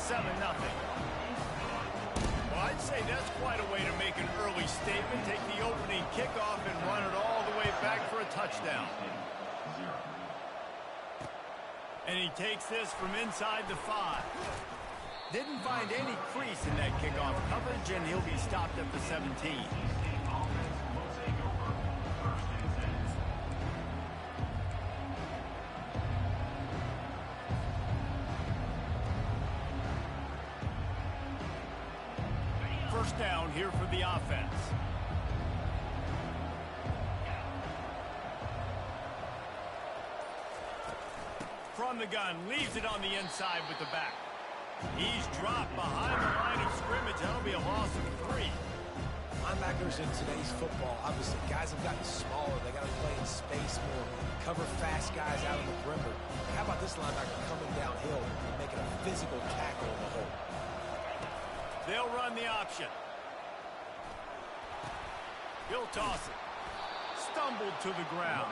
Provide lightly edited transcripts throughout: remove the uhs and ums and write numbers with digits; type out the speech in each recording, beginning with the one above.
7-0. Well, I'd say that's quite a way to make an early statement. Take the opening kickoff and run it all the way back for a touchdown. And he takes this from inside the 5. Didn't find any crease in that kickoff coverage, and he'll be stopped at the 17. First down here for the offense. From the gun, leaves it on the inside with the back. He's dropped behind the line of scrimmage. That'll be a loss of 3. Linebackers in today's football, obviously, guys have gotten smaller. They got to play in space more, cover fast guys out of the perimeter. How about this linebacker coming downhill and making a physical tackle in the hole? They'll run the option. He'll toss it. Stumbled to the ground.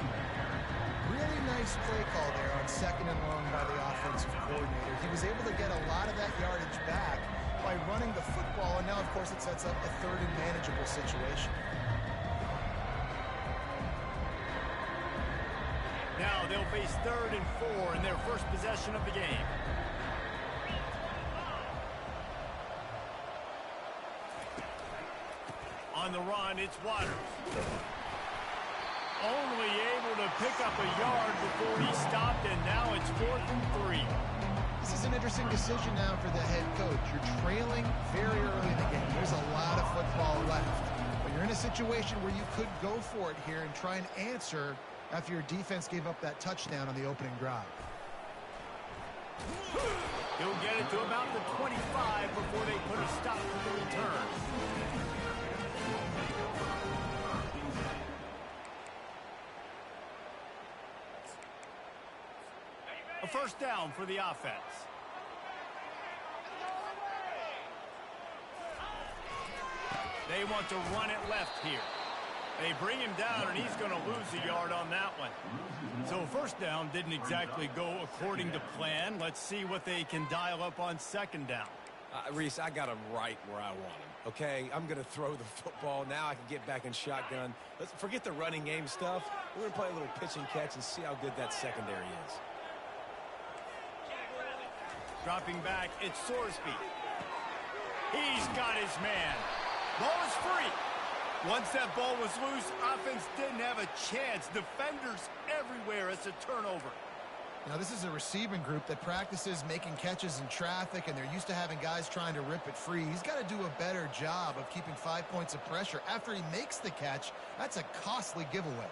Really nice play call there on 2nd and long by the offensive coordinator. He was able to get a lot of that yardage back by running the football, and now, of course, it sets up a 3rd and manageable situation. Now they'll face 3rd and 4 in their first possession of the game. On the run, it's Waters. Only able to pick up a yard before he stopped, and now it's 4th and 3. This is an interesting decision now for the head coach. You're trailing very early in the game. There's a lot of football left. But you're in a situation where you could go for it here and try and answer after your defense gave up that touchdown on the opening drive. He'll get it to about the 25 before they put a stop to the return. A first down for the offense. They want to run it left here. They bring him down, and he's going to lose a yard on that one. So first down didn't exactly go according to plan. Let's see what they can dial up on 2nd down. Reese, I got him right where I want him. Okay, I'm going to throw the football. Now I can get back in shotgun. Let's forget the running game stuff. We're going to play a little pitch and catch and see how good that secondary is. Dropping back, it's Sorsby. He's got his man. Ball is free. Once that ball was loose, offense didn't have a chance. Defenders everywhere. It's a turnover. Now, this is a receiving group that practices making catches in traffic, and they're used to having guys trying to rip it free. He's got to do a better job of keeping 5 points of pressure. After he makes the catch, that's a costly giveaway.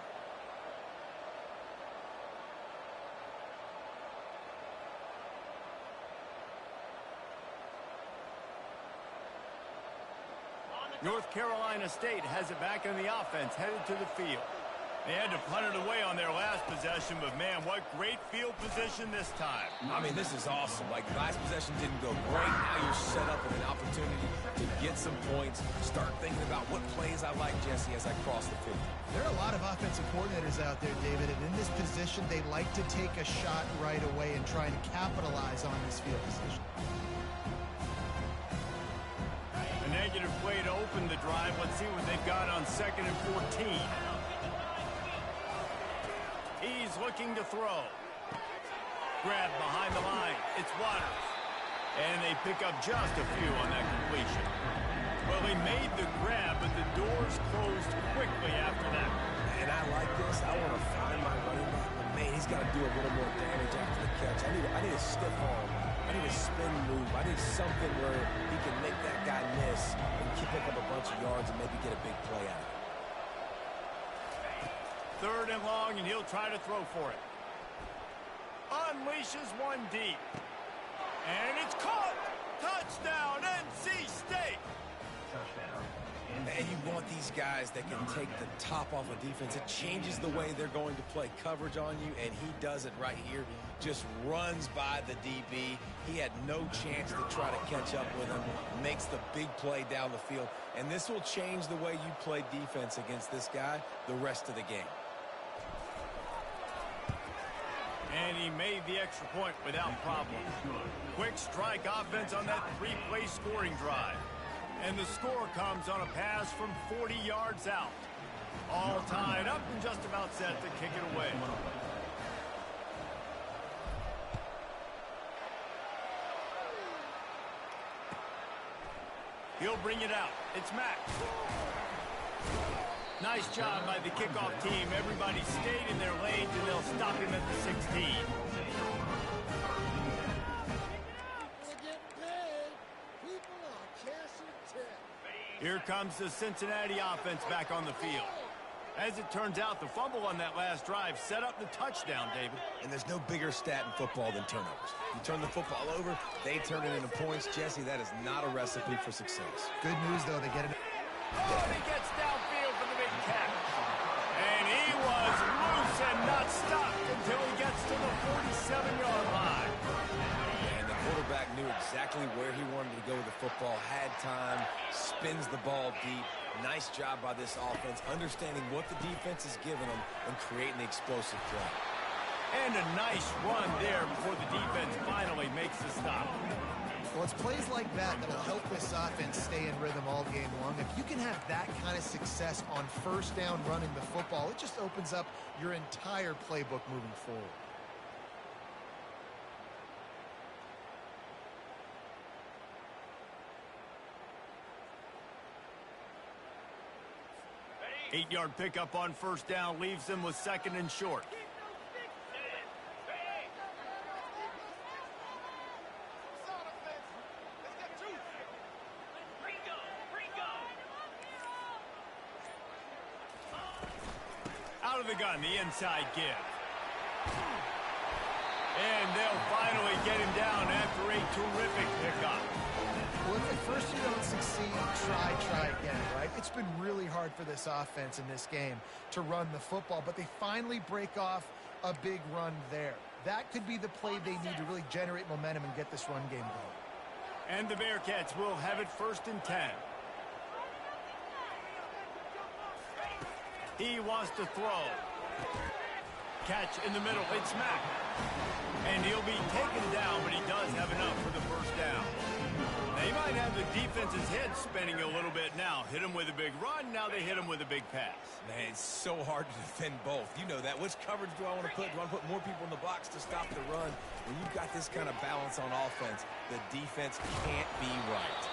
North Carolina State has it back on the offense, headed to the field. They had to punt it away on their last possession, but man, what great field position this time. I mean, this is awesome. Like, the last possession didn't go great. Now you're set up with an opportunity to get some points. Start thinking about what plays I like, Jesse, as I cross the field. There are a lot of offensive coordinators out there, David, and in this position, they like to take a shot right away and try and capitalize on this field position. A negative play to open the drive. Let's see what they've got on 2nd and 14. He's looking to throw. Grab behind the line. It's Waters. And they pick up just a few on that completion. Well, they made the grab, but the doors closed quickly after that. And I like this. I want to find my running back. But man, he's got to do a little more damage after the catch. I need a stiff arm. I need a spin move. I need something where he can make that guy miss and pick up a bunch of yards and maybe get a big play out of it. 3rd and long, and he'll try to throw for it. Unleashes one deep. And it's caught! Touchdown, NC State! And you want these guys that can take the top off a defense. It changes the way they're going to play coverage on you, and he does it right here. Just runs by the DB. He had no chance to try to catch up with him. Makes the big play down the field. And this will change the way you play defense against this guy the rest of the game. And he made the extra point without problem. Quick strike offense on that three-play scoring drive. And the score comes on a pass from 40 yards out. All tied up and just about set to kick it away. He'll bring it out. It's Mack. Nice job by the kickoff team. Everybody stayed in their lanes, and they'll stop him at the 16. Here comes the Cincinnati offense back on the field. As it turns out, the fumble on that last drive set up the touchdown, David. And there's no bigger stat in football than turnovers. You turn the football over, they turn it into points. Jesse, that is not a recipe for success. Good news, though, they get it. Oh, he gets downfield for the big catch. And he was loose and not stopped until he gets to the 47-yard line. And the quarterback knew exactly where he wanted to go with the football, had time, spins the ball deep. Nice job by this offense, understanding what the defense is giving them and creating the explosive play. And a nice run there before the defense finally makes the stop. Well, it's plays like that that will help this offense stay in rhythm all game long. If you can have that kind of success on first down running the football, it just opens up your entire playbook moving forward. Eight-yard pickup on first down leaves them with second and short. Out of the gun, the inside give. And they'll finally get him down after a terrific pickup. Well, if at first you don't succeed, try again, right? It's been really hard for this offense in this game to run the football, but they finally break off a big run there. That could be the play they need to really generate momentum and get this run game going. And the Bearcats will have it first and 10. He wants to throw. Catch in the middle. It's Mack. And he'll be taken down, but he does have enough for the first down. They might have the defense's head spinning a little bit now. Hit him with a big run. Now they hit him with a big pass. Man, it's so hard to defend both. You know that. Which coverage do I want to put? Do I want to put more people in the box to stop the run? When you've got this kind of balance on offense, the defense can't be right.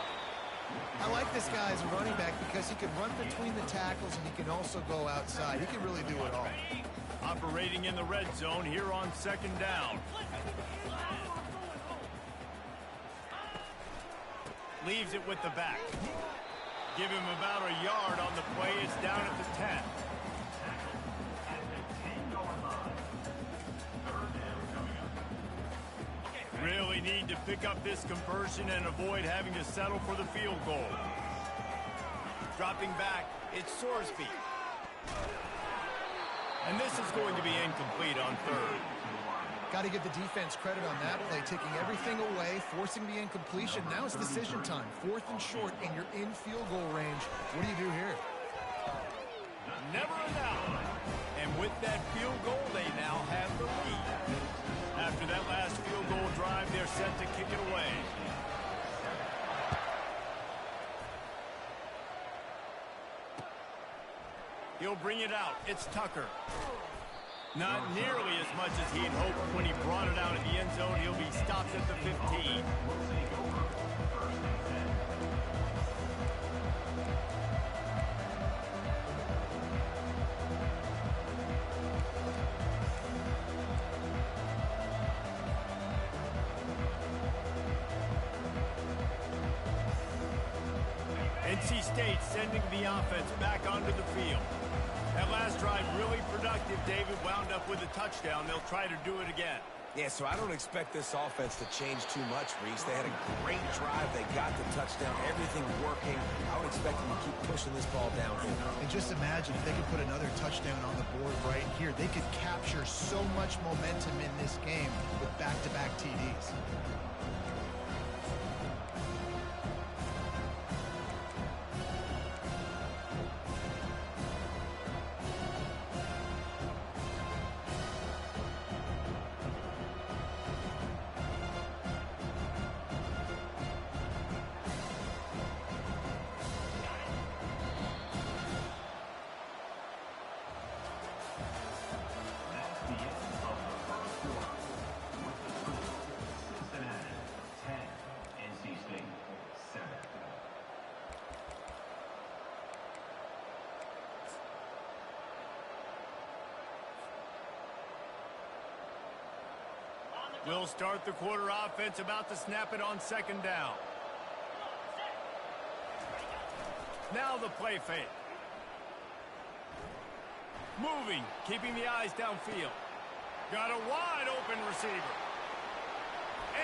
I like this guy as a running back because he can run between the tackles and he can also go outside. He can really do it all. Operating in the red zone here on second down. Leaves it with the back. Give him about a yard on the play. It's down at the 10. Really need to pick up this conversion and avoid having to settle for the field goal. Dropping back, it's Sorsby. And this is going to be incomplete on third. Got to give the defense credit on that play, taking everything away, forcing the incompletion. Now it's decision time. Fourth and short, and you're in field goal range. What do you do here? Never a doubt. And with that field goal, they now have the lead. After that last field goal drive, they're set to kick it away. He'll bring it out. It's Tucker. Not nearly as much as he'd hoped when he brought it out of the end zone. He'll be stopped at the 15. NC State sending the offense back onto the field. That last drive really productive. David wound up with a touchdown. They'll try to do it again. Yeah, so I don't expect this offense to change too much, Reese. They had a great drive. They got the touchdown. Everything working. I would expect them to keep pushing this ball downhill. And just imagine if they could put another touchdown on the board right here. They could capture so much momentum in this game with back-to-back TDs. We'll start the quarter offense, about to snap it on second down. Now the play fake. Moving, keeping the eyes downfield. Got a wide open receiver.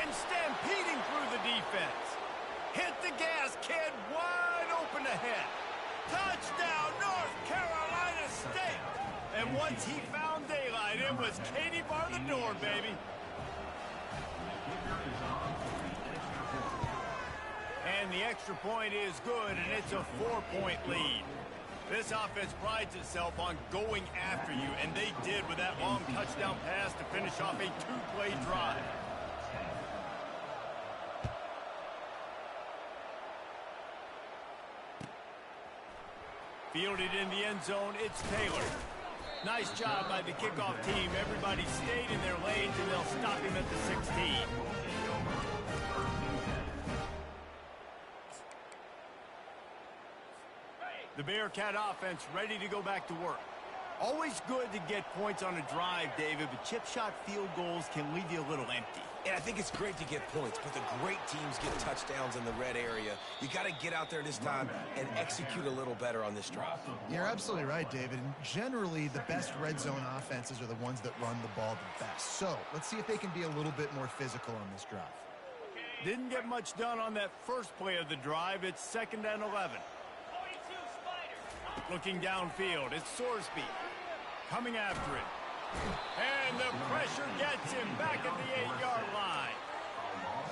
And stampeding through the defense. Hit the gas, kid, wide open ahead. Touchdown, North Carolina State. And once he found daylight, it was Katie bar the door, baby. And the extra point is good, and it's a 4-point lead. This offense prides itself on going after you, and they did with that long touchdown pass to finish off a 2-play drive. Fielded in the end zone, it's Taylor. Nice job by the kickoff team. Everybody stayed in their lanes, and they'll stop him at the 16. The Bearcat offense ready to go back to work. Always good to get points on a drive, David, but chip shot field goals can leave you a little empty. And I think it's great to get points, but the great teams get touchdowns in the red area. You got to get out there this time and execute a little better on this drive. You're absolutely right, David. And generally, the best red zone offenses are the ones that run the ball the best. So let's see if they can be a little bit more physical on this drive. Didn't get much done on that first play of the drive. It's 2nd and 11. Looking downfield, it's Sorsby. Coming after it. And the pressure gets him back at the 8-yard line.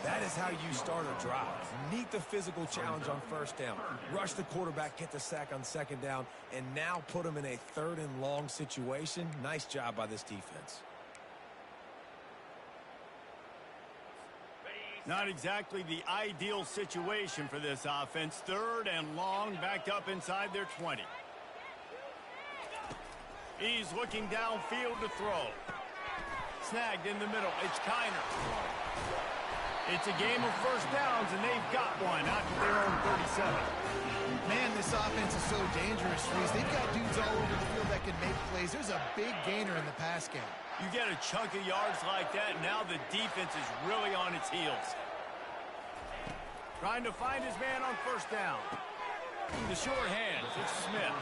That is how you start a drive. Meet the physical challenge on first down. Rush the quarterback, get the sack on second down, and now put him in a 3rd and long situation. Nice job by this defense. Not exactly the ideal situation for this offense. 3rd and long, backed up inside their 20. He's looking downfield to throw. Snagged in the middle. It's Kiner. It's a game of first downs, and they've got one out to their own 37. Man, this offense is so dangerous, Reese. They've got dudes all over the field that can make plays. There's a big gainer in the pass game. You get a chunk of yards like that, and now the defense is really on its heels. Trying to find his man on first down. The short hands, it's Smith.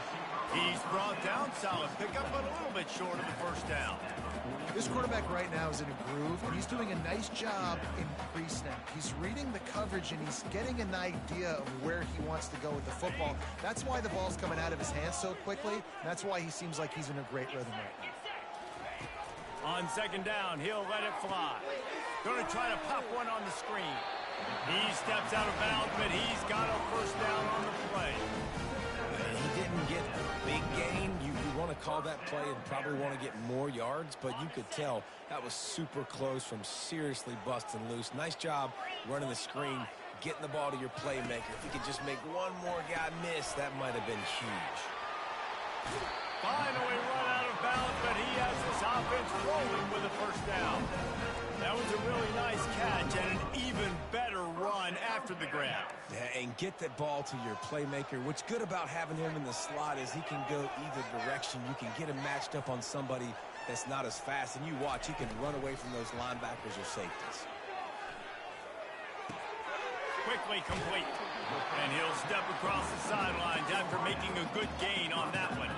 He's brought down, solid pickup, but a little bit short of the first down. This quarterback right now is in a groove, and he's doing a nice job in pre-snap. He's reading the coverage, and he's getting an idea of where he wants to go with the football. That's why the ball's coming out of his hands so quickly. That's why he seems like he's in a great rhythm right now. On second down, he'll let it fly. Going to try to pop one on the screen. He steps out of bounds, but he's got a first down on the play. He didn't get a big gain. You want to call that play and probably want to get more yards, but you could tell that was super close from seriously busting loose. Nice job running the screen, getting the ball to your playmaker. If he could just make one more guy miss, that might have been huge. Finally run out of bounds, but he has this offense rolling with a first down. That was a really nice catch and an even better run after the grab. Yeah, and get that ball to your playmaker. What's good about having him in the slot is he can go either direction. You can get him matched up on somebody that's not as fast, and you watch, he can run away from those linebackers or safeties. Quickly complete. And he'll step across the sidelines after making a good gain on that one.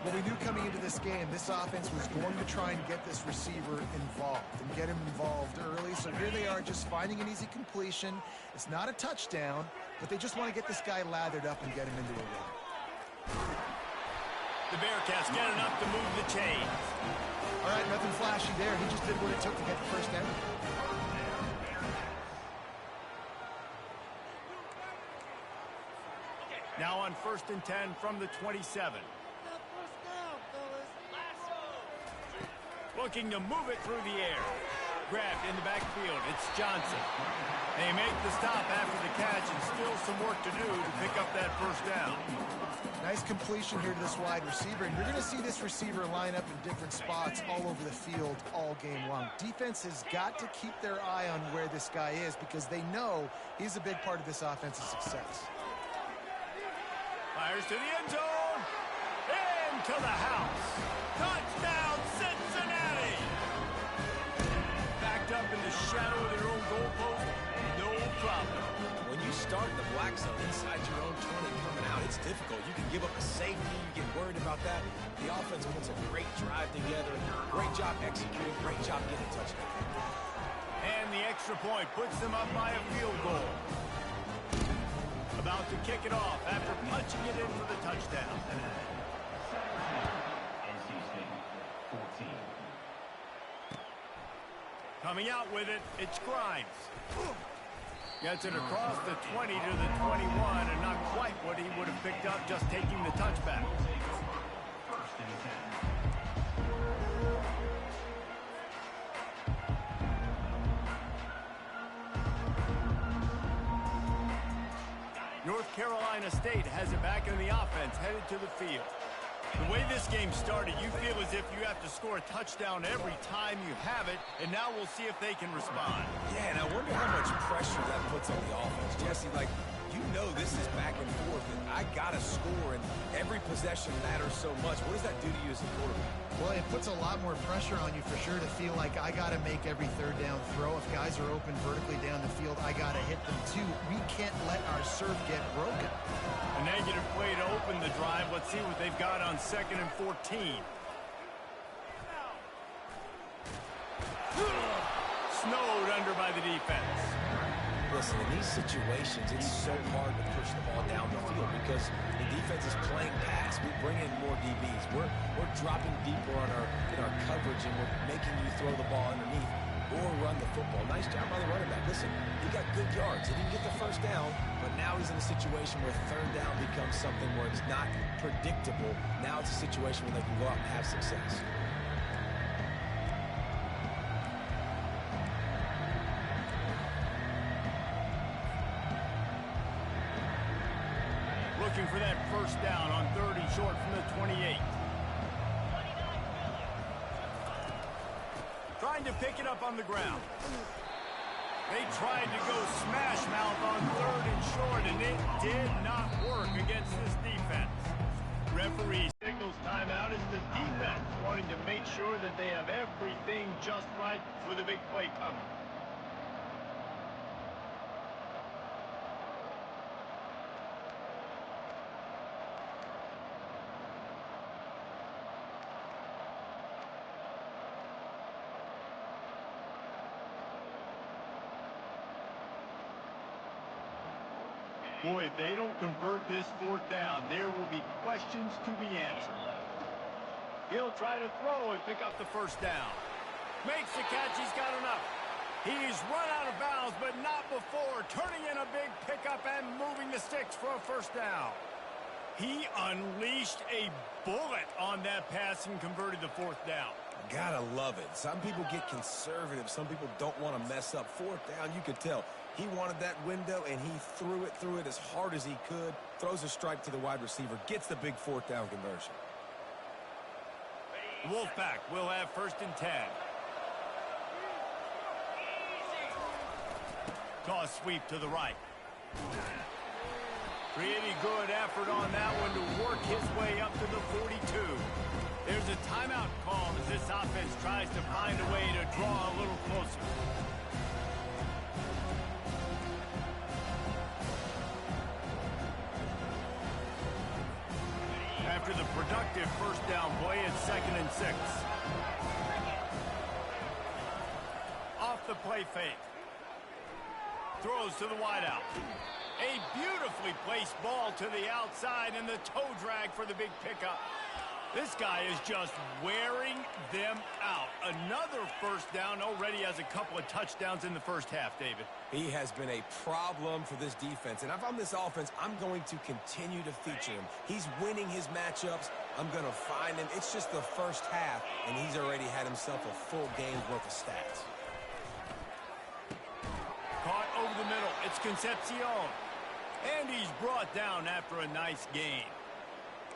Well, we knew coming into this game, this offense was going to try and get this receiver involved and get him involved early. So here they are just finding an easy completion. It's not a touchdown, but they just want to get this guy lathered up and get him into a rhythm. The Bearcats get enough to move the chains. All right, nothing flashy there. He just did what it took to get the first down. Now on 1st and 10 from the 27. Looking to move it through the air. Grabbed in the backfield. It's Johnson. They make the stop after the catch and still some work to do to pick up that first down. Nice completion here to this wide receiver. And you're going to see this receiver line up in different spots all over the field all game long. Defense has got to keep their eye on where this guy is because they know he's a big part of this offense's success. Fires to the end zone. Into the house. Touchdown, Cincinnati. Backed up in the shadow of their own goalpost, no problem. When you start the black zone inside your own 20 coming out, it's difficult. You can give up a safety. You get worried about that. The offense puts a great drive together. Great job executing. Great job getting a touchdown. And the extra point puts them up by a field goal. About to kick it off after punching it in for the touchdown. Coming out with it, it's Grimes. Gets it across the 20 to the 21, and not quite what he would have picked up just taking the touchback. North Carolina State has it back in the offense, headed to the field. The way this game started, you feel as if you have to score a touchdown every time you have it, and now we'll see if they can respond. Yeah, and I wonder how much pressure that puts on the offense. Jesse, like, you know this is back and forth, and I got to score, and every possession matters so much. What does that do to you as a quarterback? Well, it puts a lot more pressure on you for sure to feel like I got to make every third down throw. If guys are open vertically down the field, I got to hit them too. We can't let our serve get broken. A negative play to open the drive. Let's see what they've got on 2nd and 14. Snowed under by the defense. Listen, in these situations, it's so hard to push the ball down the field because the defense is playing pass. We bring in more DBs. We're dropping deeper on in our coverage, and we're making you throw the ball underneath or run the football. Nice job by the running back. Listen, he got good yards. He didn't get the first down, but now he's in a situation where third down becomes something where it's not predictable. Now it's a situation where they can go out and have success. Looking for that first down on 3rd and short from the 28. Trying to pick it up on the ground. They tried to go smash mouth on 3rd and short, and it did not work against this defense. Referee signals timeout as the defense wanting to make sure that they have everything just right for the big play coming. Boy, if they don't convert this 4th down, there will be questions to be answered. He'll try to throw and pick up the first down. Makes the catch. He's got enough. He's run out of bounds, but not before turning in a big pickup and moving the sticks for a first down. He unleashed a bullet on that pass and converted the 4th down. Gotta love it. Some people get conservative. Some people don't want to mess up. 4th down, you could tell. He wanted that window, and he threw it as hard as he could. Throws a strike to the wide receiver. Gets the big 4th down conversion. Wolfpack will have 1st and 10. Toss sweep to the right. Pretty good effort on that one to work his way up to the 42. There's a timeout call as this offense tries to find a way to draw a little closer. After the productive first down play, it's 2nd and 6. Off the play fake. Throws to the wideout. A beautifully placed ball to the outside and the toe drag for the big pickup. This guy is just wearing them out. Another first down, already has a couple of touchdowns in the first half, David. He has been a problem for this defense. And if I'm this offense, I'm going to continue to feature him. He's winning his matchups. I'm going to find him. It's just the first half, and he's already had himself a full game's worth of stats. Caught over the middle. It's Concepcion. And he's brought down after a nice gain.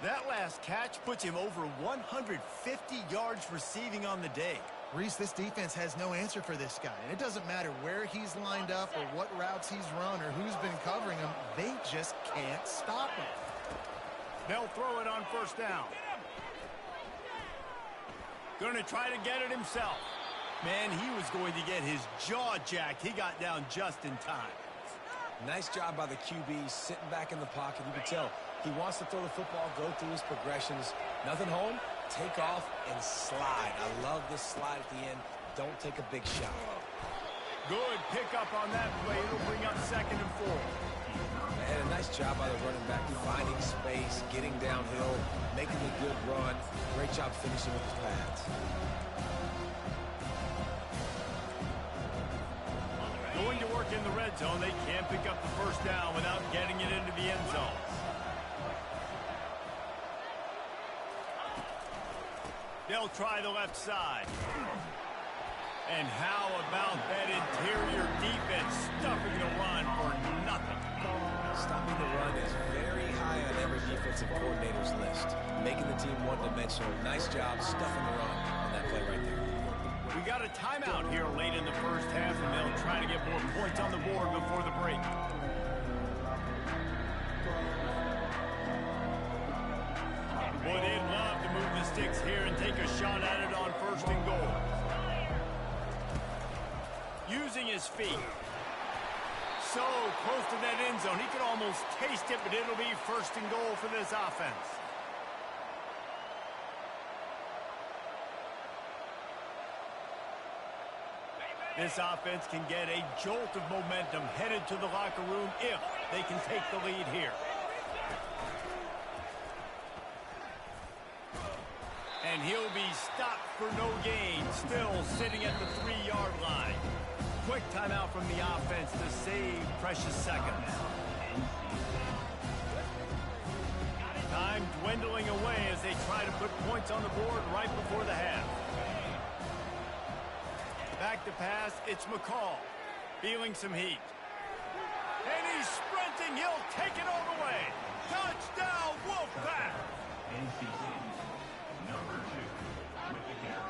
That last catch puts him over 150 yards receiving on the day. Reese, this defense has no answer for this guy. And it doesn't matter where he's lined up or what routes he's run or who's been covering him. They just can't stop him. They'll throw it on first down. Going to try to get it himself. Man, he was going to get his jaw jacked. He got down just in time. Nice job by the QB, sitting back in the pocket. You can tell he wants to throw the football, go through his progressions. Nothing home, take off, and slide. I love this slide at the end. Don't take a big shot. Good pickup on that play. It'll bring up 2nd and 4. And a nice job by the running back, finding space, getting downhill, making a good run. Great job finishing with his pads. Going to work in the red zone. They can't pick up the first down without getting it into the end zone. They'll try the left side. And how about that interior defense stuffing the run for nothing? Stopping the run is very high on every defensive coordinator's list. Making the team one-dimensional. Nice job stuffing the run on that play right there. We got a timeout here late in the first half, and they'll try to get more points on the board before the break. Boy, they'd love to move the sticks here and take a shot at it on 1st and goal. Using his feet. So close to that end zone. He could almost taste it, but it'll be 1st and goal for this offense. This offense can get a jolt of momentum headed to the locker room if they can take the lead here. And he'll be stopped for no gain, still sitting at the 3-yard line. Quick timeout from the offense to save precious seconds. Time dwindling away as they try to put points on the board right before the half. Back to pass, it's McCall. Feeling some heat. And he's sprinting, he'll take it all the way. Touchdown, Wolfpack! Number 2 with the carry.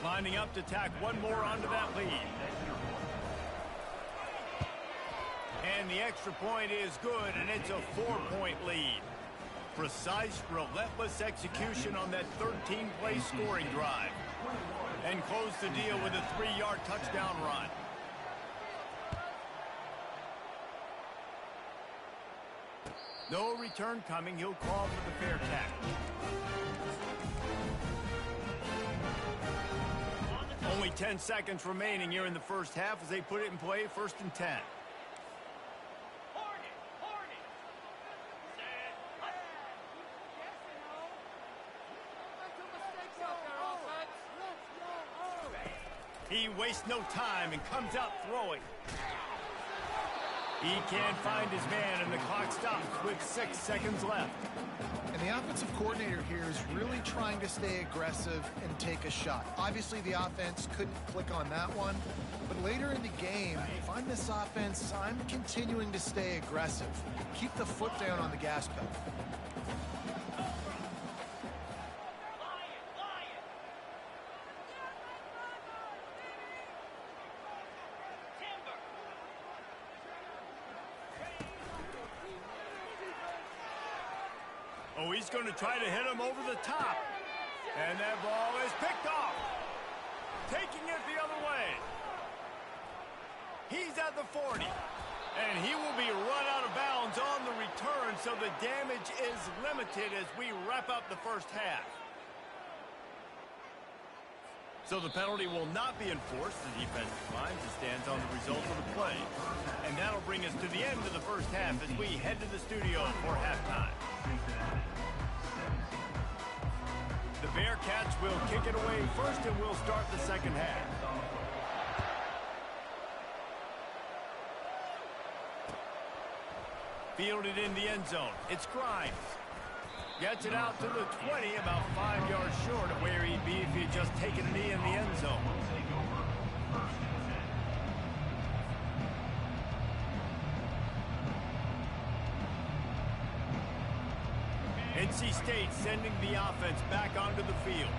Lining up to tack one more onto that lead. And the extra point is good, and it's a 4-point lead. Precise, relentless execution on that 13-play scoring drive. And close the deal with a 3-yard touchdown run. No return coming. He'll call for the Bearcats. Only 10 seconds remaining here in the first half as they put it in play, 1st and 10. He wastes no time and comes out throwing. He can't find his man, and the clock stops with 6 seconds left. And the offensive coordinator here is really trying to stay aggressive and take a shot. Obviously, the offense couldn't click on that one. But later in the game, if I'm this offense, I'm continuing to stay aggressive. Keep the foot down on the gas pedal. Oh, he's going to try to hit him over the top. And that ball is picked off. Taking it the other way. He's at the 40. And he will be run out of bounds on the return, so the damage is limited as we wrap up the first half. So the penalty will not be enforced. The defense declines and stands on the result of the play. And that'll bring us to the end of the first half as we head to the studio for halftime. The Bearcats will kick it away first, and we'll start the second half. Fielded in the end zone. It's Grimes. Gets it out to the 20, about 5 yards short of where he'd be if he'd just taken a knee in the end zone. NC State sending the offense back onto the field.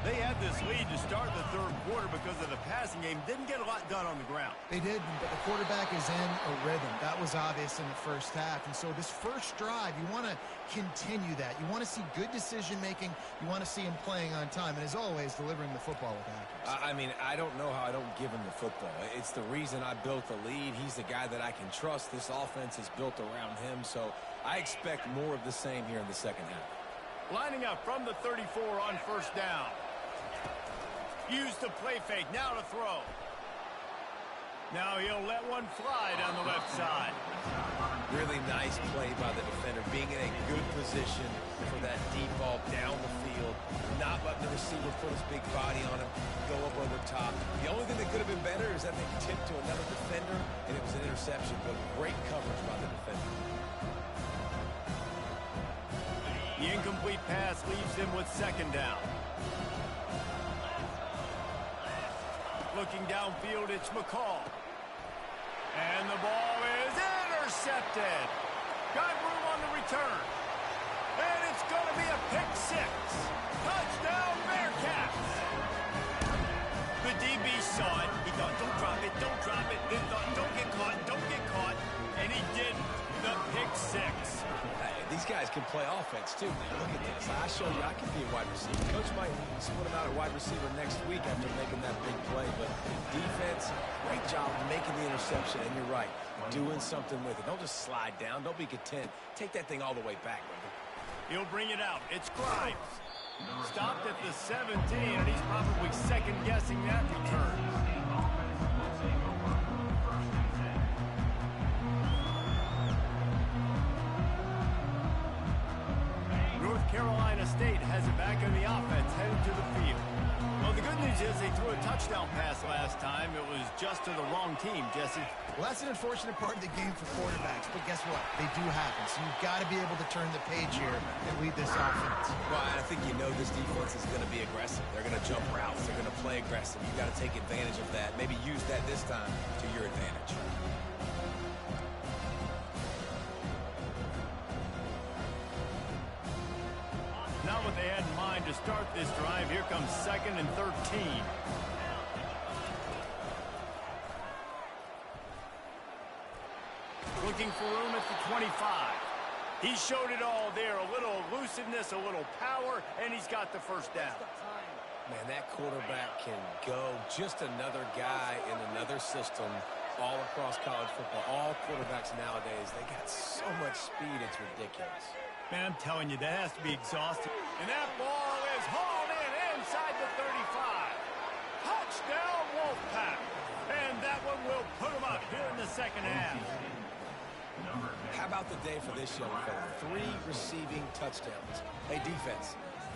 They had this lead to start the third quarter because of the passing game. Didn't get a lot done on the ground. They did, but the quarterback is in a rhythm. That was obvious in the first half. And so this first drive, you want to continue that. You want to see good decision-making. You want to see him playing on time. And as always, delivering the football with accuracy. I mean, I don't know how I don't give him the football. It's the reason I built the lead. He's the guy that I can trust. This offense is built around him. So I expect more of the same here in the second half. Lining up from the 34 on first down. Use the play fake, now to throw. Now he'll let one fly down the left side. Really nice play by the defender, being in a good position for that deep ball down the field, not letting the receiver put his big body on him, go up over top. The only thing that could have been better is that they tipped to another defender, and it was an interception, but great coverage by the defender. The incomplete pass leaves him with second down. Looking downfield, it's McCall. And the ball is intercepted. Got room on the return. And it's going to be a pick six. Touchdown, Bearcats. The DB saw it. He thought, don't drop it, don't drop it. Then thought, don't get caught, don't get caught. And he didn't. The pick six. These guys can play offense, too. Man, look at this. I showed you I can be a wide receiver. Coach might split him out at wide receiver next week after making that big play. But defense, great job making the interception. And you're right, doing something with it. Don't just slide down. Don't be content. Take that thing all the way back, brother. He'll bring it out. It's Grimes. Stopped at the 17, and he's probably second-guessing that return. Carolina State has it back in the offense, headed to the field. Well, the good news is they threw a touchdown pass last time. It was just to the wrong team, Jesse. Well, that's an unfortunate part of the game for quarterbacks, but guess what? They do happen, so you've got to be able to turn the page here and lead this offense. Well, I think you know this defense is going to be aggressive. They're going to jump routes. They're going to play aggressive. You've got to take advantage of that. Maybe use that this time to your advantage. Not what they had in mind to start this drive. Here comes 2nd and 13. Looking for room at the 25. He showed it all there. A little elusiveness, a little power, and he's got the first down. Man, that quarterback can go. Just another guy in another system all across college football. All quarterbacks nowadays, they got so much speed, it's ridiculous. Man, I'm telling you, that has to be exhausting. And that ball is hauled in inside the 35. Touchdown, Wolfpack. And that one will put him up here in the second half. How about the day for this young fella? 3 receiving touchdowns. Hey, defense,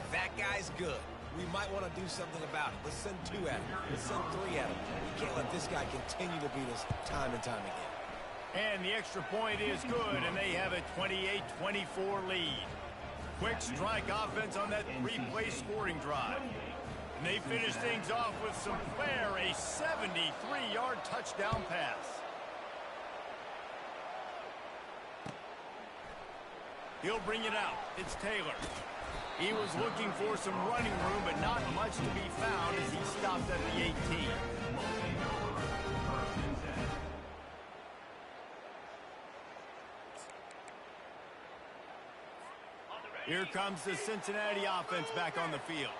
that guy's good. We might want to do something about it. Let's send 2 at him. Let's send 3 at him. We can't let this guy continue to beat us time and time again. And the extra point is good, and they have a 28-24 lead. Quick strike offense on that 3-play scoring drive. And they finish things off with some flair, a 73-yard touchdown pass. He'll bring it out. It's Taylor. He was looking for some running room, but not much to be found as he stopped at the 18. Here comes the Cincinnati offense back on the field.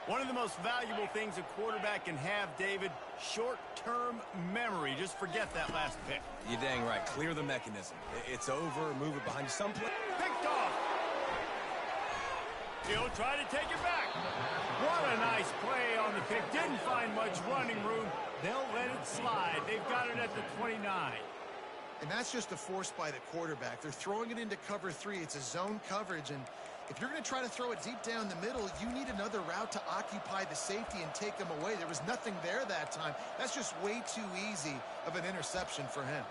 One of the most valuable things a quarterback can have, David, short-term memory. Just forget that last pick. You're dang right. Clear the mechanism. It's over. Move it behind you. Some play. Picked off. He'll try to take it back. What a nice play on the pick. Didn't find much running room. They'll let it slide. They've got it at the 29. And that's just a force by the quarterback. They're throwing it into cover 3. It's a zone coverage, and if you're going to try to throw it deep down the middle, you need another route to occupy the safety and take him away. There was nothing there that time. That's just way too easy of an interception for him.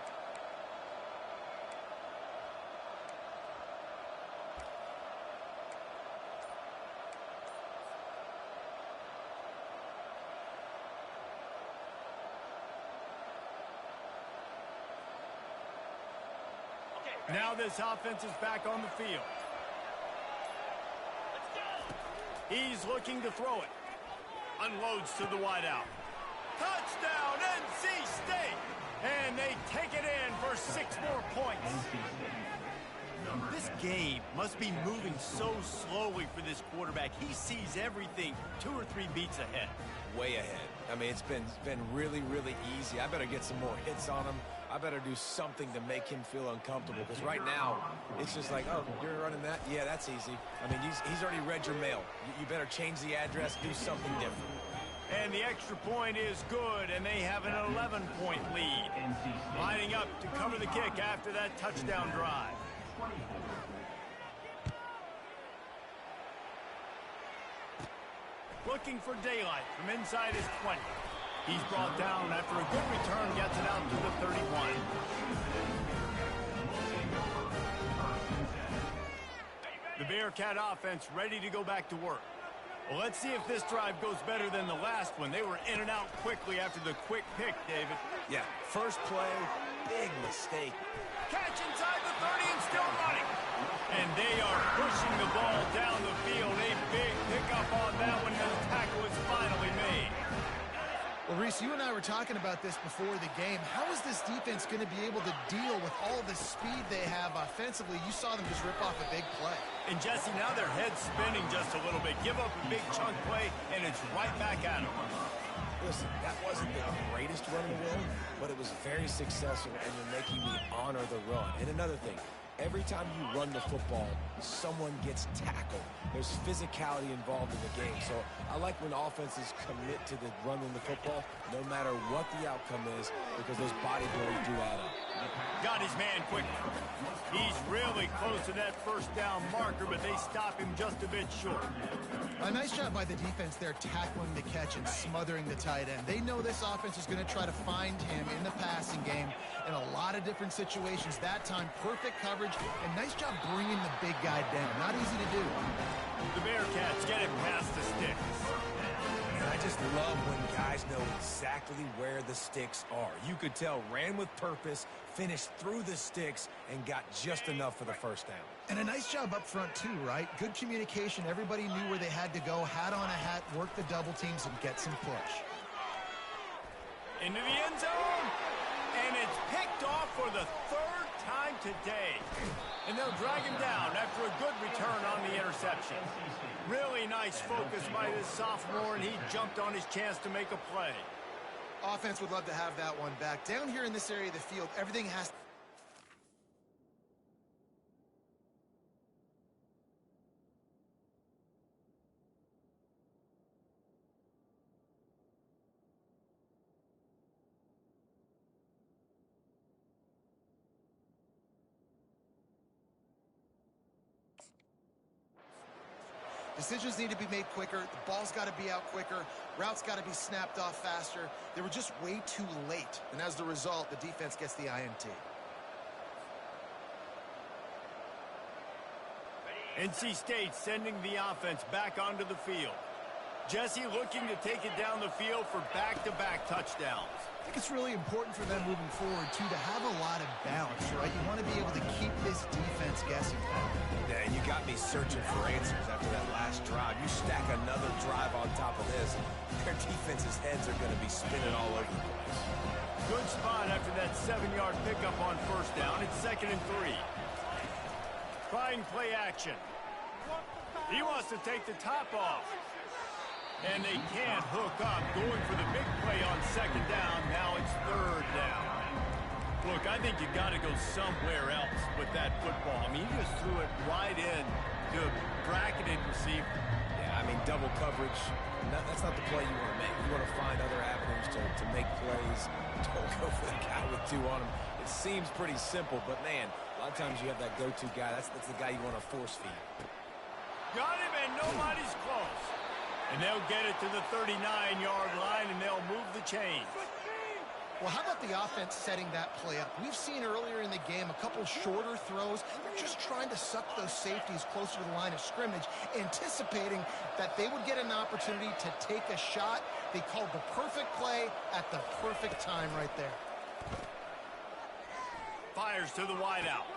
Now this offense is back on the field. He's looking to throw it. unloads to the wideout. Touchdown, NC State! And they take it in for 6 more points. This game must be moving so slowly for this quarterback. He sees everything 2 or 3 beats ahead. Way ahead. I mean, it's been really, really easy. I better get some more hits on him. I better do something to make him feel uncomfortable, because right now, it's just like, oh, you're running that? Yeah, that's easy. I mean, he's already read your mail. You better change the address, do something different. And the extra point is good, and they have an 11-point lead. Lining up to cover the kick after that touchdown drive. Looking for daylight from inside his 20. He's brought down after a good return, gets it out to the 31. The Bearcat offense ready to go back to work. Well, let's see if this drive goes better than the last one. They were in and out quickly after the quick pick, David. Yeah, first play, big mistake. Catch inside the 30 and still running. And they are pushing the ball down the field. A big pickup on that one. The tackle is finally made. Well, Reese, you and I were talking about this before the game. How is this defense going to be able to deal with all the speed they have offensively? You saw them just rip off a big play. And, Jesse, now their head's spinning just a little bit. Give up a big chunk play, and it's right back at them. Listen, that wasn't the greatest run in the world, but it was very successful, and you're making me honor the run. And another thing, every time you run the football, someone gets tackled. There's physicality involved in the game. So I like when offenses commit to the running the football, no matter what the outcome is, because those bodybuilders do add up. Got his man quickly. He's really close to that first down marker, but they stop him just a bit short. A nice job by the defense there, tackling the catch and smothering the tight end. They know this offense is going to try to find him in the passing game in a lot of different situations. That time, perfect coverage, and nice job bringing the big guy down. Not easy to do. The Bearcats get it past the sticks. And I just love when guys know exactly where the sticks are. You could tell, ran with purpose, finished through the sticks, and got just enough for the first down. And a nice job up front, too, right? Good communication. Everybody knew where they had to go, hat on a hat, work the double teams, and get some push. Into the end zone. And it's picked off for the 3rd time today. And they'll drag him down after a good return on the interception. Really nice focus by this sophomore, and he jumped on his chance to make a play. Offense would love to have that one back. Down here in this area of the field, everything has... Decisions need to be made quicker. The ball's got to be out quicker. Routes got to be snapped off faster. They were just way too late. And as the result, the defense gets the INT. NC State sending the offense back onto the field. Jesse looking to take it down the field for back-to-back touchdowns. I think it's really important for them moving forward, too, to have a lot of balance, right? You want to be able to keep this defense guessing. Yeah, and you got me searching for answers after that last drive. You stack another drive on top of this, their defense's heads are going to be spinning all over the place. Good spot after that 7-yard pickup on first down. It's 2nd and 3. Trying play action. He wants to take the top off. And they can't hook up. Going for the big play on 2nd down. Now it's 3rd down. Look, I think you got to go somewhere else with that football. I mean, you just threw it right in to a bracketed receiver. Yeah, I mean, double coverage. That's not the play you want to make. You want to find other avenues to make plays. Don't go for the guy with 2 on him. It seems pretty simple, but, man, a lot of times you have that go-to guy. That's the guy you want to force feed. Got him, and nobody's close. And they'll get it to the 39-yard line, and they'll move the chains. Well, how about the offense setting that play up? We've seen earlier in the game a couple shorter throws. They're just trying to suck those safeties closer to the line of scrimmage, anticipating that they would get an opportunity to take a shot. They called the perfect play at the perfect time right there. Fires to the wideout.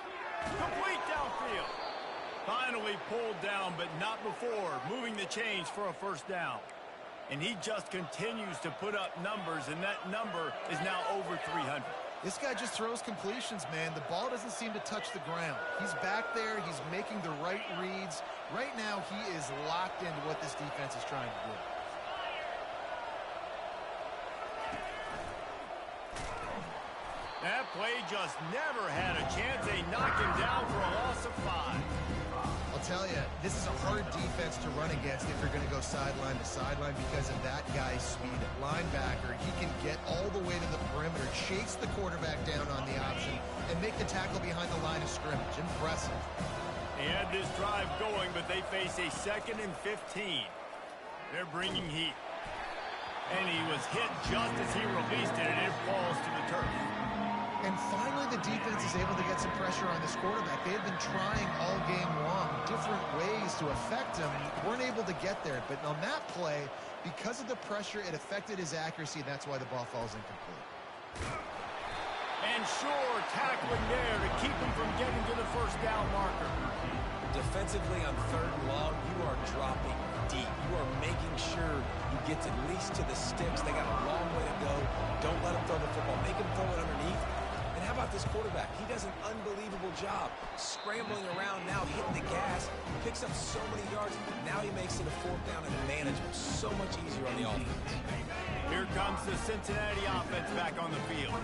Complete downfield. Finally pulled down, but not before moving the chains for a first down. And he just continues to put up numbers, and that number is now over 300. This guy just throws completions, man. The ball doesn't seem to touch the ground. He's back there. He's making the right reads. Right now, he is locked into what this defense is trying to do. That play just never had a chance. They knock him down for a loss of 5. I'll tell you, this is a hard defense to run against if you're going to go sideline to sideline because of that guy's speed. At linebacker, he can get all the way to the perimeter, chase the quarterback down on the option, and make the tackle behind the line of scrimmage. Impressive. They had this drive going, but they face a 2nd and 15. They're bringing heat. And he was hit just as he released it, and it falls to the turf. And finally, the defense is able to get some pressure on this quarterback. They had been trying all game long, different ways to affect him. Weren't able to get there. But on that play, because of the pressure, it affected his accuracy, and that's why the ball falls incomplete. And sure, tackling there to keep him from getting to the first down marker. Defensively on 3rd and long, you are dropping deep. You are making sure you get at least to the sticks. They got a long way to go. Don't let him throw the football. Make him throw it underneath. And how about this quarterback? He does an unbelievable job scrambling around now, hitting the gas, picks up so many yards. Now he makes it a 4th down and manageable. So much easier on the offense. Here comes the Cincinnati offense back on the field.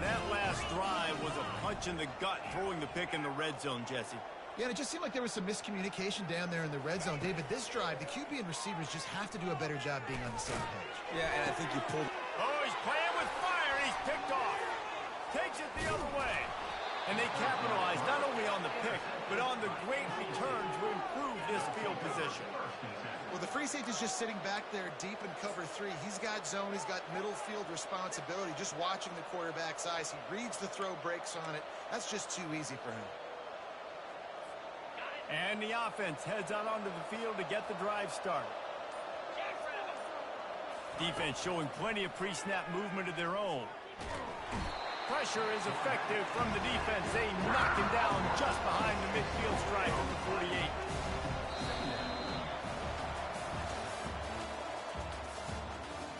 That last drive was a punch in the gut, throwing the pick in the red zone, Jesse. Yeah, and it just seemed like there was some miscommunication down there in the red zone. David, this drive, the QB and receivers just have to do a better job being on the same page. Yeah, and I think you pulled. Oh, he's playing with fire. He's picked off. Takes it the other way. And they capitalize not only on the pick, but on the great return to improve this field position. Well, the free safety's just sitting back there deep in cover 3. He's got zone. He's got middle field responsibility. Just watching the quarterback's eyes. He reads the throw, breaks on it. That's just too easy for him. And the offense heads out onto the field to get the drive started. Defense showing plenty of pre-snap movement of their own. Pressure is effective from the defense. They knock him down just behind the midfield stripe of the 48.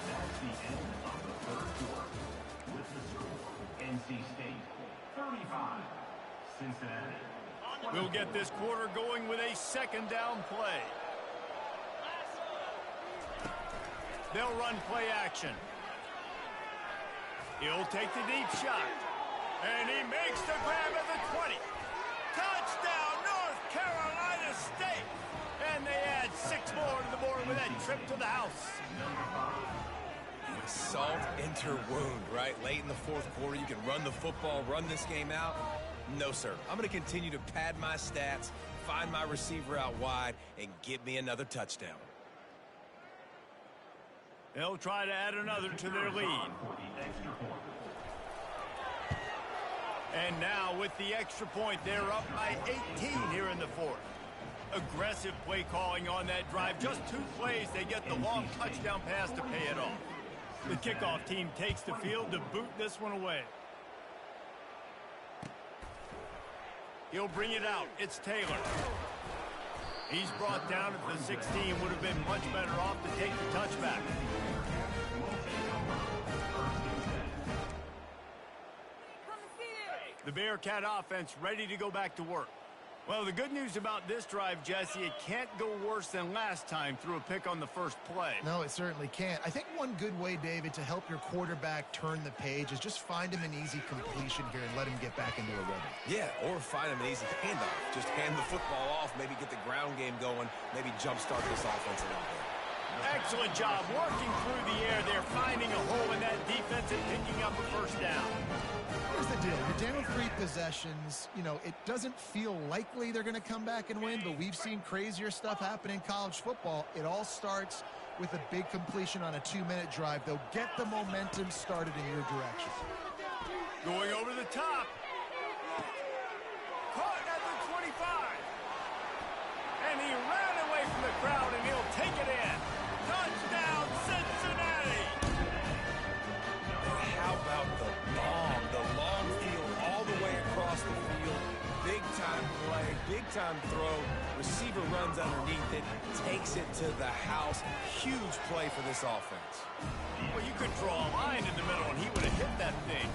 That's the end of the 3rd quarter. With the score, NC State 35, Cincinnati. We'll get this quarter going with a 2nd down play. They'll run play action. He'll take the deep shot. And he makes the grab at the 20. Touchdown, North Carolina State. And they add 6 more to the board with that trip to the house. Salt enter wound, right? Late in the 4th quarter, you can run the football, run this game out. No, sir. I'm going to continue to pad my stats, find my receiver out wide, and get me another touchdown. They'll try to add another to their lead. And now with the extra point, they're up by 18 here in the 4th. Aggressive play calling on that drive. Just 2 plays, they get the long touchdown pass to pay it off. The kickoff team takes the field to boot this one away. He'll bring it out. It's Taylor. He's brought down at the 16. Would have been much better off to take the touchback. The Bearcat offense ready to go back to work. Well, the good news about this drive, Jesse, it can't go worse than last time through a pick on the first play. No, it certainly can't. I think one good way, David, to help your quarterback turn the page is just find him an easy completion here and let him get back into a rhythm. Yeah, or find him an easy handoff. Just hand the football off, maybe get the ground game going, maybe jumpstart this offense a little bit. Excellent job working through the air there, finding a hole in that defense and picking up a first down. Here's the deal. You're down 3 possessions. You know, it doesn't feel likely they're going to come back and win, but we've seen crazier stuff happen in college football. It all starts with a big completion on a 2-minute drive. They'll get the momentum started in your direction. Going over the top. Caught at the 25. And he ran away from the crowd, and he'll take it in. Touchdown, Cincinnati! How about the bomb? The long field all the way across the field. Big-time play, big-time throw. Receiver runs underneath it, takes it to the house. Huge play for this offense. Well, you could draw a line in the middle, and he would have hit that thing.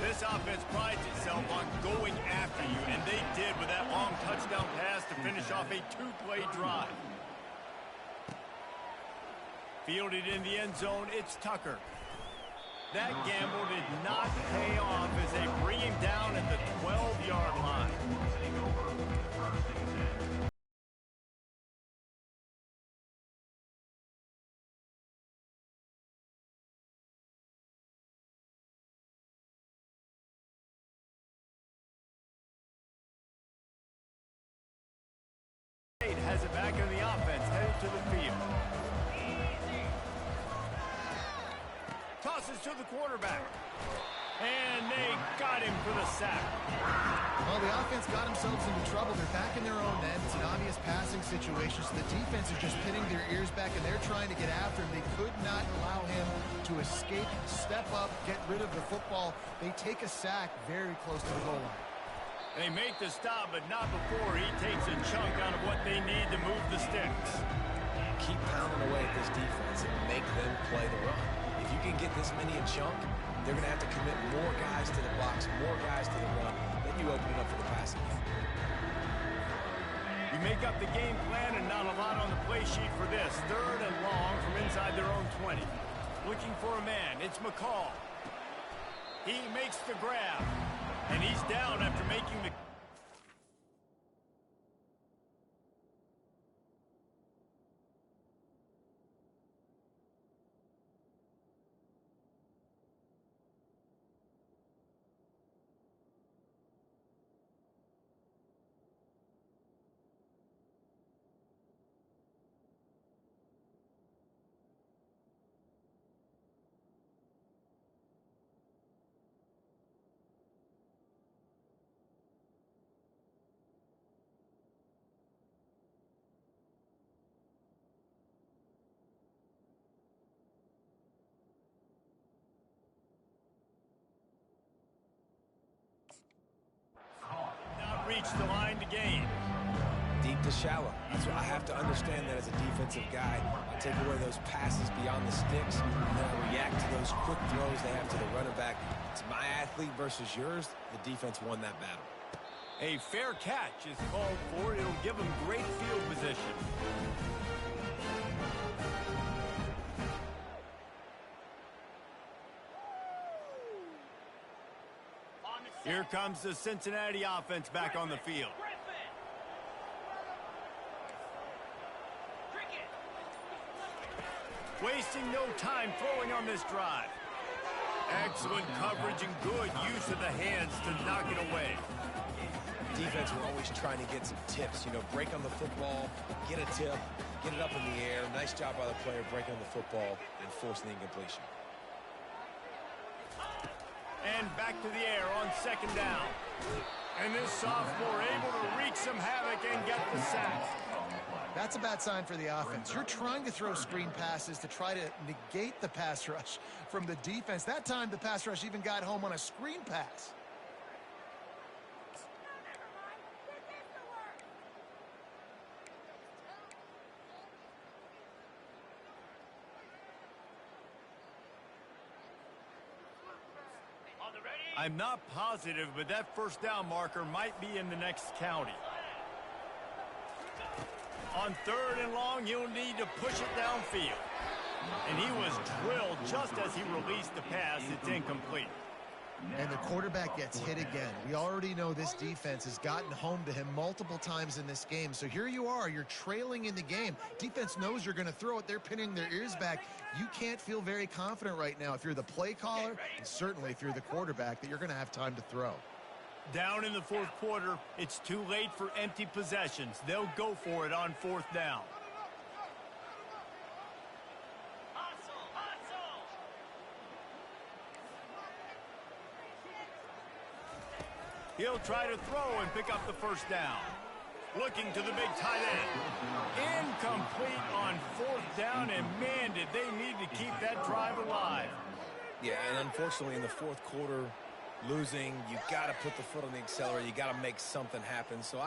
This offense prides itself on going after you, and they did with that long touchdown pass to finish off a two-play drive. Fielded in the end zone, it's Tucker. That gamble did not pay off as they bring him down at the 12-yard line. Has it back in the offense, headed to the field. Tosses to the quarterback. And they got him for the sack. Well, the offense got themselves into trouble. They're back in their own end. It's an obvious passing situation, so the defense is just pinning their ears back, and they're trying to get after him. They could not allow him to escape, step up, get rid of the football. They take a sack very close to the goal line. They make the stop, but not before he takes a chunk out of what they need to move the sticks. Keep pounding away at this defense and make them play the run. If you can get this many a chunk, they're going to have to commit more guys to the box, more guys to the run. Then you open it up for the passing game. You make up the game plan and not a lot on the play sheet for this. 3rd and long from inside their own 20. Looking for a man. It's McCall. He makes the grab. And he's down after making the... Reach the line to gain. Deep to shallow. That's what I have to understand that as a defensive guy. I take away those passes beyond the sticks, and then I react to those quick throws they have to the running back. It's my athlete versus yours. The defense won that battle. A fair catch is called for. It'll give them great field position. Here comes the Cincinnati offense back on the field. Wasting no time throwing on this drive. Excellent coverage and good use of the hands to knock it away. Defense were always trying to get some tips, you know, break on the football, get a tip, get it up in the air. Nice job by the player breaking on the football and forcing the incompletion. And back to the air on 2nd down. And this sophomore able to wreak some havoc and get the sack. That's a bad sign for the offense. You're trying to throw screen passes to try to negate the pass rush from the defense. That time, the pass rush even got home on a screen pass. I'm not positive, but that 1st down marker might be in the next county. On 3rd and long, he'll need to push it downfield. And he was drilled just as he released the pass. It's incomplete. And the quarterback gets hit again. We already know this defense has gotten home to him multiple times in this game. So here you are, you're trailing in the game. Defense knows you're going to throw it. They're pinning their ears back. You can't feel very confident right now if you're the play caller, and certainly if you're the quarterback, that you're going to have time to throw. Down in the 4th quarter, it's too late for empty possessions. They'll go for it on 4th down. He'll try to throw and pick up the 1st down. Looking to the big tight end. Incomplete on 4th down, and man, did they need to keep that drive alive. Yeah, and unfortunately in the 4th quarter, losing, you got to put the foot on the accelerator. You got to make something happen. So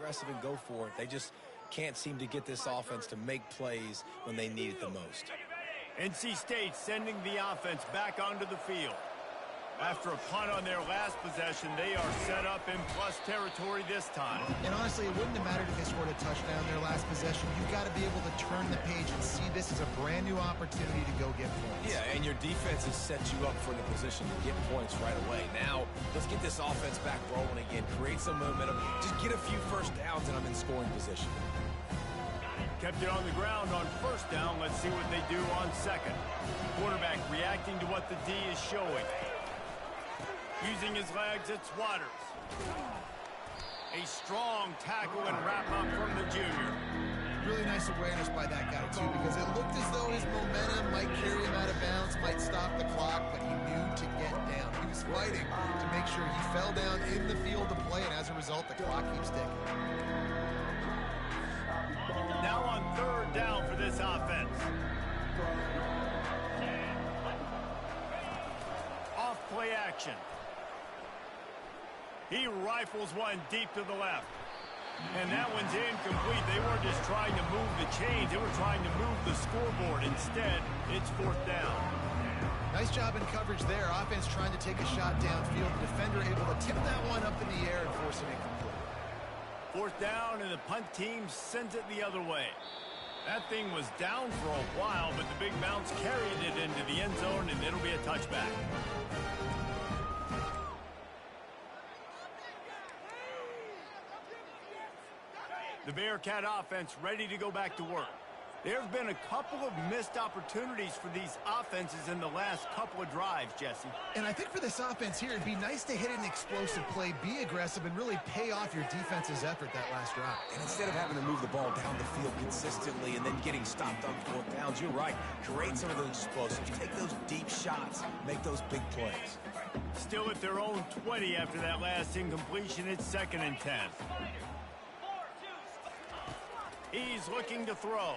aggressive and go for it. They just can't seem to get this offense to make plays when they need it the most. NC State sending the offense back onto the field. After a punt on their last possession, they are set up in plus territory this time. And honestly, it wouldn't have mattered if they scored a touchdown their last possession. You've got to be able to turn the page and see this as a brand new opportunity to go get points. Yeah, and your defense has set you up for the position to get points right away. Now, let's get this offense back rolling again. Create some momentum. Just get a few first downs, and I'm in scoring position. Kept it on the ground on first down. Let's see what they do on second. Quarterback reacting to what the D is showing. Using his legs, it's Waters. A strong tackle and wrap-up from the junior. Really nice awareness by that guy, too, because it looked as though his momentum might carry him out of bounds, might stop the clock, but he knew to get down. He was fighting to make sure he fell down in the field to play, and as a result, the clock keeps ticking. Now on third down for this offense. Off play action. He rifles one deep to the left. And that one's incomplete. They weren't just trying to move the chains. They were trying to move the scoreboard. Instead, it's fourth down. Nice job in coverage there. Offense trying to take a shot downfield. The defender able to tip that one up in the air and force it incomplete. Fourth down, and the punt team sends it the other way. That thing was down for a while, but the big bounce carried it into the end zone, and it'll be a touchback. The Bearcat offense ready to go back to work. There have been a couple of missed opportunities for these offenses in the last couple of drives, Jesse. And I think for this offense here, it'd be nice to hit an explosive play, be aggressive, and really pay off your defense's effort that last drive. And instead of having to move the ball down the field consistently and then getting stopped on fourth downs, you're right. Create some of those explosives. Take those deep shots. Make those big plays. Still at their own 20 after that last incompletion. It's 2nd and 10. He's looking to throw.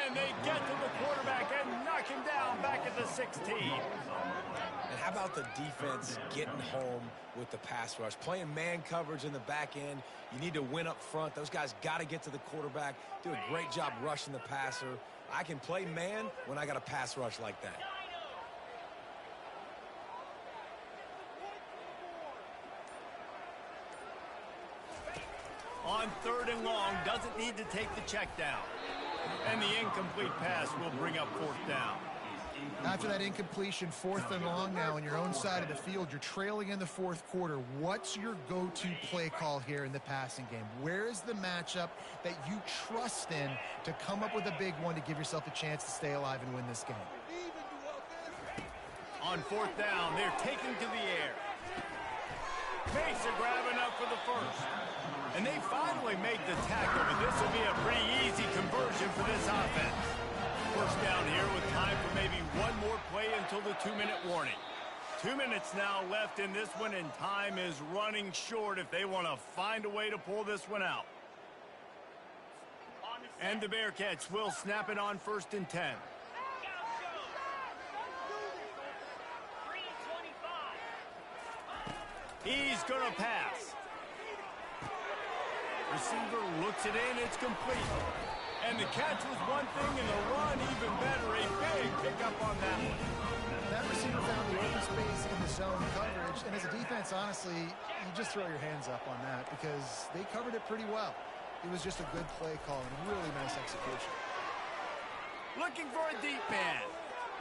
And they get to the quarterback and knock him down back at the 16. And how about the defense getting home with the pass rush? Playing man coverage in the back end. You need to win up front. Those guys got to get to the quarterback. Do a great job rushing the passer. I can play man when I got a pass rush like that. On 3rd and long, doesn't need to take the check down. And the incomplete pass will bring up 4th down. After that incompletion, 4th and long now on your own side of the field. You're trailing in the 4th quarter. What's your go-to play call here in the passing game? Where is the matchup that you trust in to come up with a big one to give yourself a chance to stay alive and win this game? On 4th down, they're taking to the air. Mesa grabbing up for the first. And they finally make the tackle, but this will be a pretty easy conversion for this offense. First down here with time for maybe one more play until the 2-minute warning. 2 minutes now left in this one, and time is running short if they want to find a way to pull this one out. And the Bearcats will snap it on 1st and 10. He's going to pass. Receiver looks it in, it's complete. And the catch was one thing, and the run even better. A big pickup on that one. That receiver found the open space in the zone coverage, and as a defense, honestly, you just throw your hands up on that because they covered it pretty well. It was just a good play call and really nice execution. Looking for a deep man.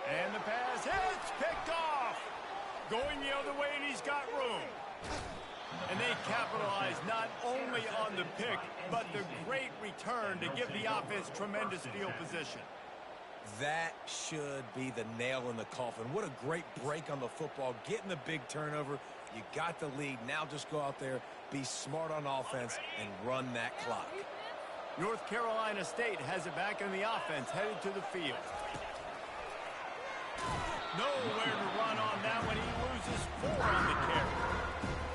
And the pass hits, picked off. Going the other way, and he's got room. And they capitalize not only on the pick, but the great return to give the offense tremendous field position. That should be the nail in the coffin. What a great break on the football. Getting the big turnover. You got the lead. Now just go out there, be smart on offense, and run that clock. North Carolina State has it back in the offense, headed to the field. Nowhere to run on that one. He loses 4 on the carry.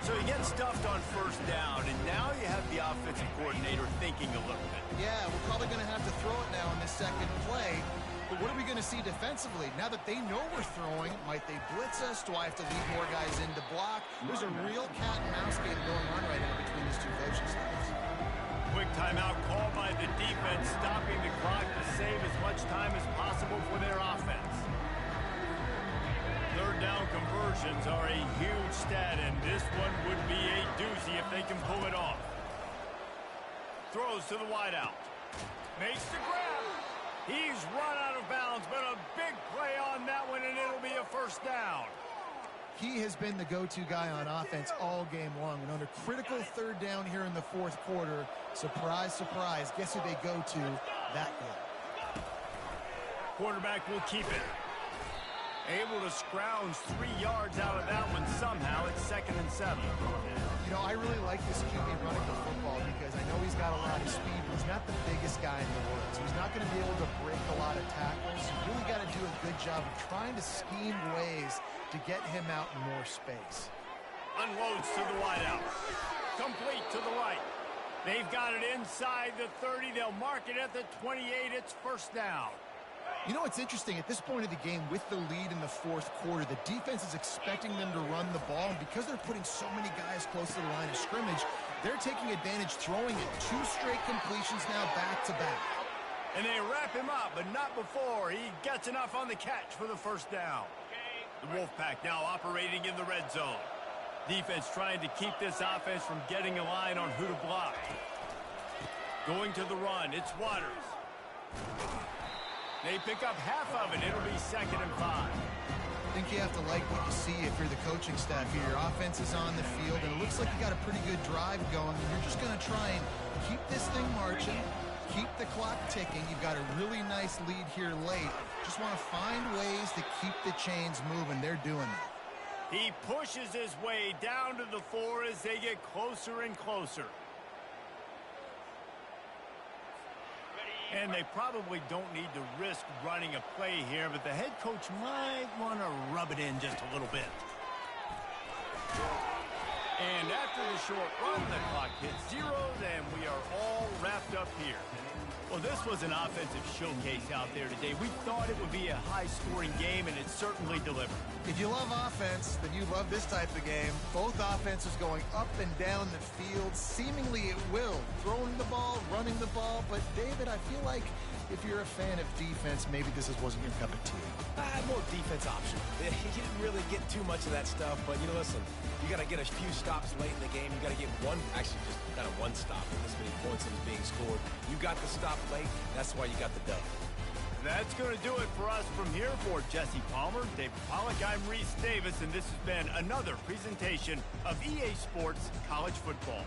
So he gets stuffed on first down, and now you have the offensive coordinator thinking a little bit. Yeah, we're probably going to have to throw it now in this second play. But what are we going to see defensively? Now that they know we're throwing, might they blitz us? Do I have to lead more guys in to block? There's a real cat and mouse game going on right now between these two coaching staffs. Quick timeout called by the defense, stopping the clock to save as much time as possible for their offense. Third down conversions are a huge stat, and this one would be a doozy if they can pull it off. Throws to the wideout. Makes the grab. He's run out of bounds, but a big play on that one, and it'll be a first down. He has been the go-to guy on offense all game long. And on a critical third down here in the fourth quarter, surprise, surprise, guess who they go to? That guy. Quarterback will keep it. Able to scrounge 3 yards out of that one somehow. It's 2nd and 7. You know, I really like this QB running the football because I know he's got a lot of speed, but he's not the biggest guy in the world. So he's not going to be able to break a lot of tackles. You really got to do a good job of trying to scheme ways to get him out in more space. Unloads to the wideout. Complete to the right. They've got it inside the 30. They'll mark it at the 28. It's first down. You know, it's interesting. At this point of the game, with the lead in the fourth quarter, the defense is expecting them to run the ball. And because they're putting so many guys close to the line of scrimmage, they're taking advantage, throwing it 2 straight completions now back-to-back. And they wrap him up, but not before he gets enough on the catch for the first down. The Wolfpack now operating in the red zone. Defense trying to keep this offense from getting a line on who to block. Going to the run, it's Waters. They pick up half of it. It'll be 2nd and 5. I think you have to like what you see if you're the coaching staff here. Your offense is on the field, and it looks like you got a pretty good drive going. And you're just going to try and keep this thing marching, keep the clock ticking. You've got a really nice lead here late. Just want to find ways to keep the chains moving. They're doing that. He pushes his way down to the 4 as they get closer and closer. And they probably don't need to risk running a play here, but the head coach might want to rub it in just a little bit. And after the short run, the clock hits 0, and we are all wrapped up here. Well, this was an offensive showcase out there today. We thought it would be a high-scoring game, and it certainly delivered. If you love offense, then you love this type of game. Both offenses going up and down the field, seemingly at will. Throwing the ball, running the ball. But, David, I feel like if you're a fan of defense, maybe this wasn't your cup of tea. More defense option. You didn't really get too much of that stuff, but, you know, listen, you got to get a few stops late in the game. You got to get just kind of one stop with this many points that was being scored. You got the stop late. That's why you got the dub. That's going to do it for us from here. For Jesse Palmer, David Pollack, I'm Reese Davis, and this has been another presentation of EA Sports College Football.